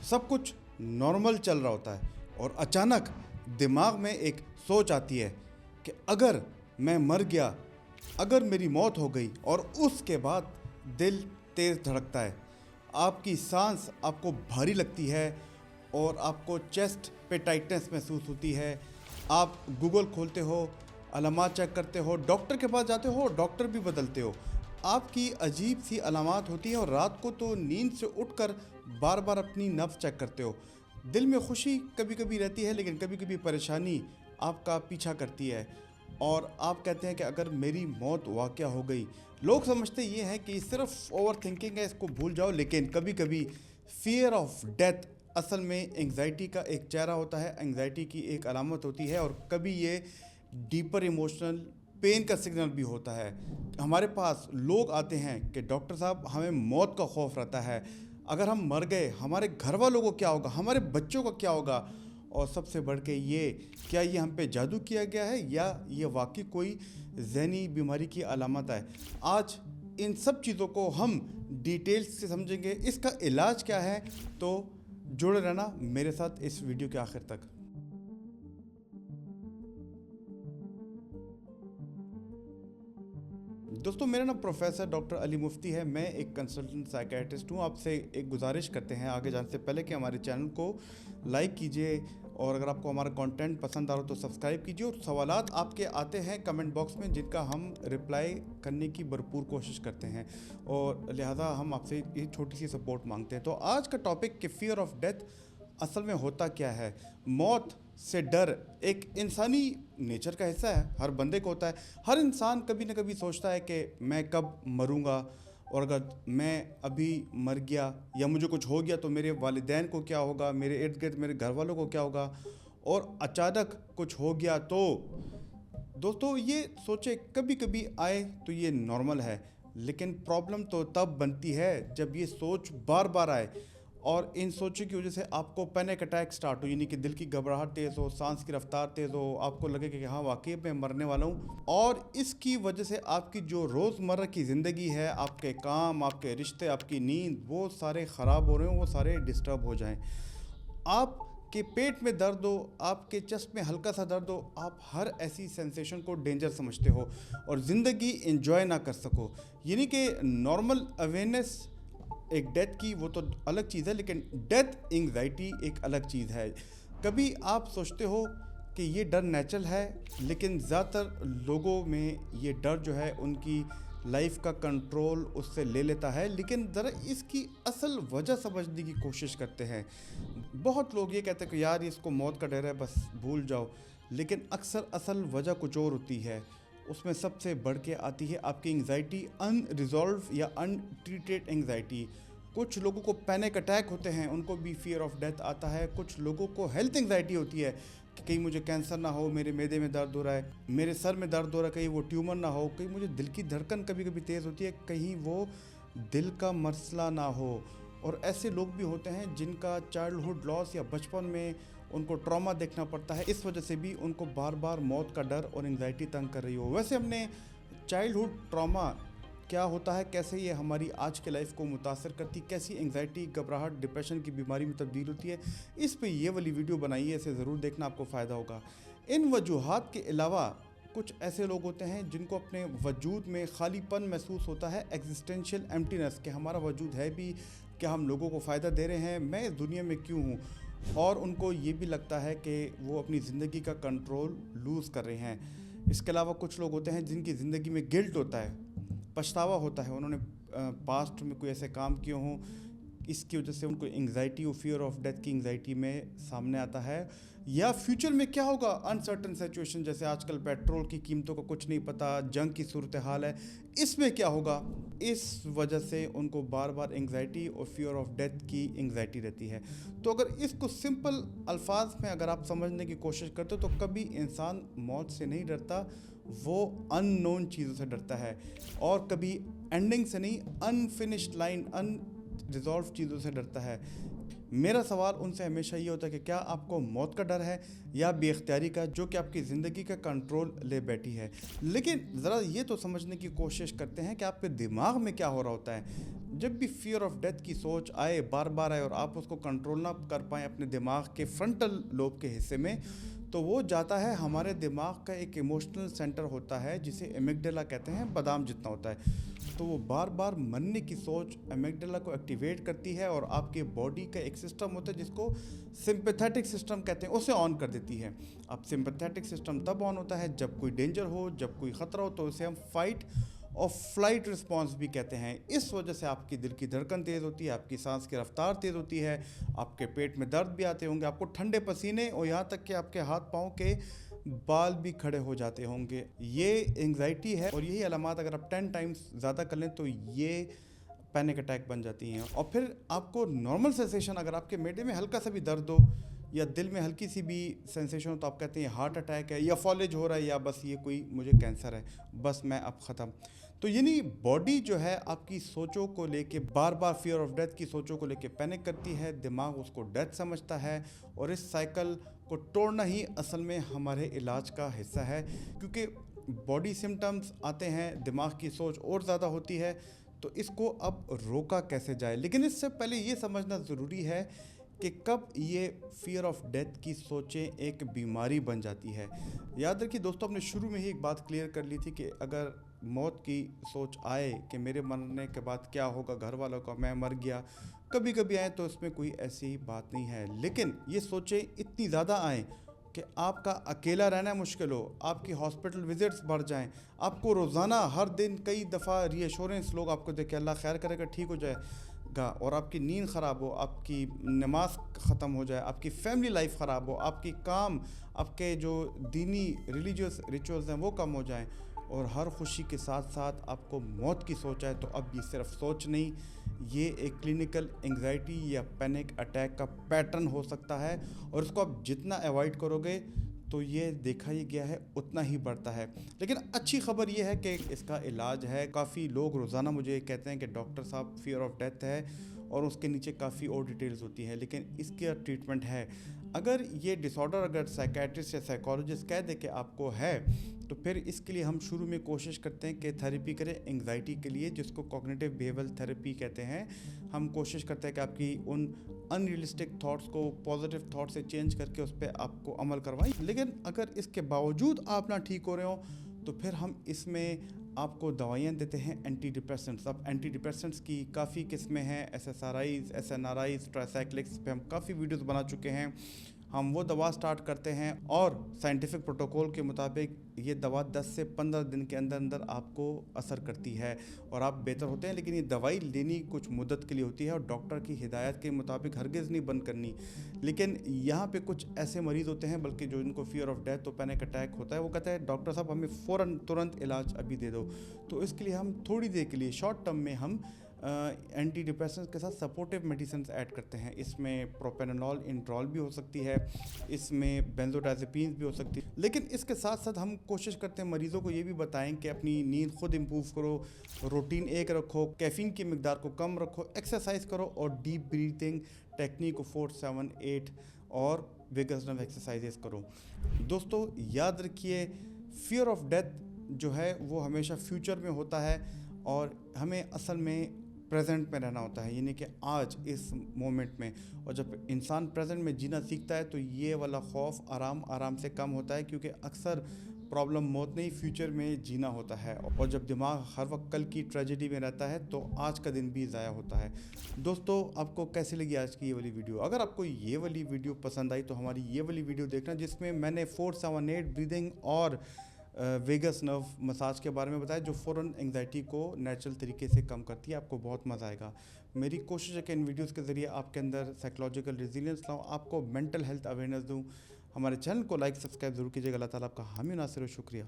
सब कुछ नॉर्मल चल रहा होता है और अचानक दिमाग में एक सोच आती है कि अगर मैं मर गया, अगर मेरी मौत हो गई, और उसके बाद दिल तेज़ धड़कता है, आपकी सांस आपको भारी लगती है और आपको चेस्ट पे टाइटनेस महसूस होती है। आप गूगल खोलते हो, अलामात चेक करते हो, डॉक्टर के पास जाते हो, डॉक्टर भी बदलते हो। आपकी अजीब सी अलामात होती है और रात को तो नींद से उठकर बार बार अपनी नब्ज़ चेक करते हो। दिल में खुशी कभी कभी रहती है, लेकिन कभी कभी परेशानी आपका पीछा करती है और आप कहते हैं कि अगर मेरी मौत वाक़या हो गई। लोग समझते ये हैं कि सिर्फ ओवर थिंकिंग है, इसको भूल जाओ, लेकिन कभी कभी फियर ऑफ डेथ असल में एंग्जाइटी का एक चेहरा होता है, एंग्जाइटी की एक अलामत होती है और कभी ये डीपर इमोशनल पेन का सिग्नल भी होता है। हमारे पास लोग आते हैं कि डॉक्टर साहब हमें मौत का खौफ रहता है, अगर हम मर गए हमारे घर वालों को क्या होगा, हमारे बच्चों का क्या होगा, और सबसे बढ़ के ये, क्या ये हम पे जादू किया गया है या ये वाकई कोई ज़हनी बीमारी की अलामत है। आज इन सब चीज़ों को हम डिटेल्स से समझेंगे, इसका इलाज क्या है। तो जुड़े रहना मेरे साथ इस वीडियो के आखिर तक। दोस्तों, मेरा नाम प्रोफेसर डॉक्टर अली मुफ्ती है। मैं एक कंसल्टेंट साइकेट्रिस्ट हूँ। आपसे एक गुजारिश करते हैं आगे जाने से पहले कि हमारे चैनल को लाइक कीजिए और अगर आपको हमारा कंटेंट पसंद आ रहा हो तो सब्सक्राइब कीजिए। और सवालात आपके आते हैं कमेंट बॉक्स में, जिनका हम रिप्लाई करने की भरपूर कोशिश करते हैं और लिहाजा हम आपसे ये छोटी सी सपोर्ट मांगते हैं। तो आज का टॉपिक कि फियर ऑफ डेथ असल में होता क्या है। मौत से डर एक इंसानी नेचर का हिस्सा है, हर बंदे को होता है। हर इंसान कभी ना कभी सोचता है कि मैं कब मरूंगा, और अगर मैं अभी मर गया या मुझे कुछ हो गया तो मेरे वालिदैन को क्या होगा, मेरे इर्द गिर्द मेरे घर वालों को क्या होगा, और अचानक कुछ हो गया तो। दोस्तों, ये सोचे कभी कभी आए तो ये नॉर्मल है, लेकिन प्रॉब्लम तो तब बनती है जब ये सोच बार बार आए और इन सोचों की वजह से आपको पैनिक अटैक स्टार्ट हो, यानी कि दिल की घबराहट तेज़ हो, सांस की रफ्तार तेज़ हो, आपको लगे कि हाँ वाकई मैं मरने वाला हूँ। और इसकी वजह से आपकी जो रोज़मर्रा की ज़िंदगी है, आपके काम, आपके रिश्ते, आपकी नींद, वो सारे ख़राब हो रहे हो, वो सारे डिस्टर्ब हो जाएं। आपके पेट में दर्द हो, आपके चेस्ट में हल्का सा दर्द हो, आप हर ऐसी सेंसेशन को डेंजर समझते हो और ज़िंदगी एंजॉय ना कर सको। यानी कि नॉर्मल अवेयरनेस एक डेथ की वो तो अलग चीज़ है, लेकिन डेथ एंग्जाइटी एक अलग चीज़ है। कभी आप सोचते हो कि ये डर नेचुरल है, लेकिन ज़्यादातर लोगों में ये डर जो है उनकी लाइफ का कंट्रोल उससे ले लेता है। लेकिन ज़रा इसकी असल वजह समझने की कोशिश करते हैं। बहुत लोग ये कहते हैं कि यार इसको मौत का डर है, बस भूल जाओ, लेकिन अक्सर असल वजह कुछ और होती है। उसमें सबसे बढ़ के आती है आपकी एंग्जाइटी, अनरिजॉल्व या अनट्रीटेड एंग्जाइटी। कुछ लोगों को पैनिक अटैक होते हैं, उनको भी फियर ऑफ डेथ आता है। कुछ लोगों को हेल्थ एंग्जाइटी होती है कि कहीं मुझे कैंसर ना हो, मेरे मैदे में दर्द हो रहा है, मेरे सर में दर्द हो रहा है, कहीं वो ट्यूमर ना हो, कहीं मुझे दिल की धड़कन कभी कभी तेज़ होती है, कहीं वो दिल का मसला ना हो। और ऐसे लोग भी होते हैं जिनका चाइल्डहुड लॉस या बचपन में उनको ट्रॉमा देखना पड़ता है, इस वजह से भी उनको बार बार मौत का डर और एंग्जाइटी तंग कर रही हो। वैसे हमने चाइल्डहुड ट्रॉमा क्या होता है, कैसे ये हमारी आज के लाइफ को मुतासर करती, कैसी एंग्जाइटी, घबराहट, डिप्रेशन की बीमारी में तब्दील होती है, इस पे ये वाली वीडियो बनाई है, इसे ज़रूर देखना, आपको फ़ायदा होगा। इन वजूहात के अलावा कुछ ऐसे लोग होते हैं जिनको अपने वजूद में खालीपन महसूस होता है, एग्जिस्टेंशियल एम्प्टीनेस, कि हमारा वजूद है भी, क्या हम लोगों को फ़ायदा दे रहे हैं, मैं इस दुनिया में क्यों हूँ। और उनको ये भी लगता है कि वो अपनी ज़िंदगी का कंट्रोल लूज़ कर रहे हैं। इसके अलावा कुछ लोग होते हैं जिनकी ज़िंदगी में गिल्ट होता है, पछतावा होता है, उन्होंने पास्ट में कोई ऐसे काम किए हों, इसकी वजह से उनको एंग्जाइटी और फियर ऑफ डेथ की एंग्जाइटी में सामने आता है। या फ्यूचर में क्या होगा, अनसर्टन सिचुएशन, जैसे आजकल पेट्रोल की कीमतों का कुछ नहीं पता, जंग की सूरत हाल है, इसमें क्या होगा, इस वजह से उनको बार बार एंग्जाइटी और फियर ऑफ डेथ की एंग्जाइटी रहती है। तो अगर इसको सिंपल अल्फाज में अगर आप समझने की कोशिश करते हो तो कभी इंसान मौत से नहीं डरता, वो अननोन चीज़ों से डरता है, और कभी एंडिंग से नहीं, अनफिनिश्ड लाइन, रिजॉल्व चीज़ों से डरता है। मेरा सवाल उनसे हमेशा ये होता है कि क्या आपको मौत का डर है या बेख्तियारी का, जो कि आपकी ज़िंदगी का कंट्रोल ले बैठी है। लेकिन ज़रा ये तो समझने की कोशिश करते हैं कि आपके दिमाग में क्या हो रहा होता है जब भी फियर ऑफ डेथ की सोच आए, बार बार आए और आप उसको कंट्रोल ना कर पाएँ अपने दिमाग के फ्रंटल लोब के हिस्से में। तो वो जाता है हमारे दिमाग का एक इमोशनल सेंटर होता है जिसे एमिगडाला कहते हैं, बादाम जितना होता है। तो वो बार बार मरने की सोच एमिगडाला को एक्टिवेट करती है और आपके बॉडी का एक सिस्टम होता है जिसको सिंपैथेटिक सिस्टम कहते हैं, उसे ऑन कर देती है। अब सिंपैथेटिक सिस्टम तब ऑन होता है जब कोई डेंजर हो, जब कोई ख़तरा हो, तो उसे हम फाइट और फ्लाइट रिस्पॉन्स भी कहते हैं। इस वजह से आपकी दिल की धड़कन तेज़ होती है, आपकी सांस की रफ्तार तेज़ होती है, आपके पेट में दर्द भी आते होंगे, आपको ठंडे पसीने और यहाँ तक कि आपके हाथ पाँव के बाल भी खड़े हो जाते होंगे। ये एंग्जाइटी है और यही अलामात अगर आप 10 टाइम्स ज़्यादा कर लें तो ये पैनिक अटैक बन जाती हैं। और फिर आपको नॉर्मल सेंसेशन, अगर आपके मेडे में हल्का सा भी दर्द हो या दिल में हल्की सी भी सेंसेशन हो तो आप कहते हैं हार्ट अटैक है या फॉलेज हो रहा है या बस ये कोई मुझे कैंसर है, बस मैं अब ख़त्म। तो यानी बॉडी जो है आपकी सोचों को लेके बार बार फियर ऑफ डेथ की सोचों को लेके पैनिक करती है, दिमाग उसको डेथ समझता है और इस साइकिल को तोड़ना ही असल में हमारे इलाज का हिस्सा है। क्योंकि बॉडी सिम्टम्स आते हैं, दिमाग की सोच और ज़्यादा होती है, तो इसको अब रोका कैसे जाए। लेकिन इससे पहले ये समझना ज़रूरी है कि कब ये फियर ऑफ डेथ की सोचें एक बीमारी बन जाती है। याद रखिए दोस्तों, हमने शुरू में ही एक बात क्लियर कर ली थी कि अगर मौत की सोच आए कि मेरे मरने के बाद क्या होगा, घर वालों का, मैं मर गया, कभी कभी आए तो इसमें कोई ऐसी बात नहीं है। लेकिन ये सोचें इतनी ज़्यादा आएँ कि आपका अकेला रहना मुश्किल हो, आपकी हॉस्पिटल विजिट्स बढ़ जाएं, आपको रोज़ाना हर दिन कई दफ़ा रीअश्योरेंस लोग आपको देखें अल्लाह खैर करेगा ठीक हो जाएगा, और आपकी नींद ख़राब हो, आपकी नमाज ख़त्म हो जाए, आपकी फैमिली लाइफ ख़राब हो, आपकी काम, आपके जो दीनी रिलीजियस रिचुअल्स हैं वो कम हो जाएं और हर खुशी के साथ साथ आपको मौत की सोच आए, तो अब ये सिर्फ सोच नहीं, ये एक क्लिनिकल एंग्जाइटी या पैनिक अटैक का पैटर्न हो सकता है। और इसको आप जितना अवॉइड करोगे तो ये देखा ही गया है उतना ही बढ़ता है। लेकिन अच्छी खबर ये है कि इसका इलाज है। काफ़ी लोग रोज़ाना मुझे कहते हैं कि डॉक्टर साहब फियर ऑफ डेथ है और उसके नीचे काफ़ी और डिटेल्स होती हैं, लेकिन इसका ट्रीटमेंट है। अगर ये डिसऑर्डर अगर साइकेट्रिस्ट या साइकोलॉजिस्ट कह दे कि आपको है, तो फिर इसके लिए हम शुरू में कोशिश करते हैं कि थेरेपी करें एंग्जाइटी के लिए, जिसको कॉग्निटिव बिहेवियरल थेरेपी कहते हैं। हम कोशिश करते हैं कि आपकी उन अनरियलिस्टिक थॉट्स को पॉजिटिव थॉट से चेंज करके उस पर आपको अमल करवाएं। लेकिन अगर इसके बावजूद आप ना ठीक हो रहे हो तो फिर हम इसमें आपको दवाइयाँ देते हैं एंटी डिप्रेसेंट्स। अब एंटी डिप्रेसेंट्स की काफ़ी किस्में हैं, SSRIs, SNRIs, ट्राइसाइक्लिक्स पे हम काफ़ी वीडियोस बना चुके हैं। हम वो दवा स्टार्ट करते हैं और साइंटिफिक प्रोटोकॉल के मुताबिक ये दवा 10 से 15 दिन के अंदर अंदर आपको असर करती है और आप बेहतर होते हैं। लेकिन ये दवाई लेनी कुछ मुद्दत के लिए होती है और डॉक्टर की हिदायत के मुताबिक हरगिज़ नहीं बंद करनी। लेकिन यहाँ पे कुछ ऐसे मरीज़ होते हैं, बल्कि जो इनको फियर ऑफ डेथ तो पैनिक अटैक होता है, वो कहते हैं डॉक्टर साहब हमें फ़ौरन तुरंत इलाज अभी दे दो। तो इसके लिए हम थोड़ी देर के लिए शॉर्ट टर्म में हम एंटी डिप्रेसेंट्स के साथ सपोर्टिव मेडिसिन ऐड करते हैं। इसमें प्रोपेनोल इंट्रॉल भी हो सकती है, इसमें बेंजोडाइजेपीन्स भी हो सकती है। लेकिन इसके साथ साथ हम कोशिश करते हैं मरीज़ों को ये भी बताएं कि अपनी नींद खुद इम्प्रूव करो, रूटीन एक रखो, कैफ़ीन की मिकदार को कम रखो, एक्सरसाइज करो और डीप ब्रीथिंग टेक्निक को 4, 7, 8 और वेगस नर्व एक्सरसाइजेस करो। दोस्तों याद रखिए, फियर ऑफ डेथ जो है वो हमेशा फ्यूचर में होता है और हमें असल में प्रेजेंट में रहना होता है, यानी कि आज इस मोमेंट में। और जब इंसान प्रेजेंट में जीना सीखता है तो ये वाला खौफ आराम आराम से कम होता है, क्योंकि अक्सर प्रॉब्लम मौत नहीं, फ्यूचर में जीना होता है। और जब दिमाग हर वक्त कल की ट्रेजेडी में रहता है तो आज का दिन भी ज़ाया होता है। दोस्तों आपको कैसी लगी आज की ये वाली वीडियो? अगर आपको ये वाली वीडियो पसंद आई तो हमारी ये वाली वीडियो देखना, जिसमें मैंने 4, 7, 8 ब्रीदिंग और वेगस नर्व मसाज के बारे में बताया, जो फ़ौरन एंग्जाइटी को नेचुरल तरीके से कम करती है। आपको बहुत मज़ा आएगा। मेरी कोशिश है कि इन वीडियोस के ज़रिए आपके अंदर साइकोलॉजिकल रेजिलियंस लाऊं, आपको मेंटल हेल्थ अवेयरनेस दूं। हमारे चैनल को लाइक सब्सक्राइब ज़रूर कीजिएगा। अल्लाह ताला आपका हामी नासिर और शुक्रिया।